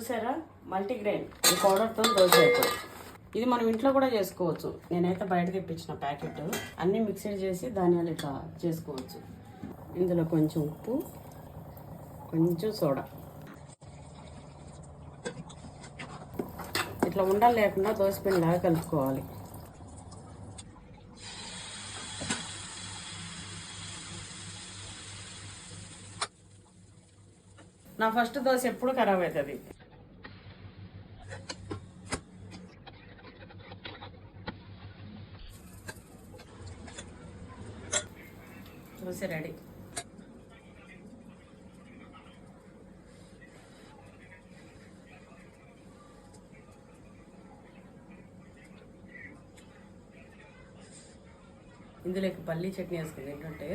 చూసారా, మల్టీగ్రెయిన్ ఈ పౌడర్తో దోశ అయిపోయి. ఇది మనం ఇంట్లో కూడా చేసుకోవచ్చు. నేనైతే బయట తెప్పించిన ప్యాకెట్ అన్నీ మిక్సీ చేసి ధాన్యాలు ఇట్లా చేసుకోవచ్చు. ఇందులో కొంచెం ఉప్పు, కొంచెం సోడా, ఇట్లా ఉండలు లేకుండా దోశపిండిలాగా కలుపుకోవాలి. నా ఫస్ట్ దోశ ఎప్పుడు ఖరాబ్ అవుతుంది. దోశ రెడీ. ఇందులోకి పల్లీ చట్నీ వేసుకుంది ఏంటంటే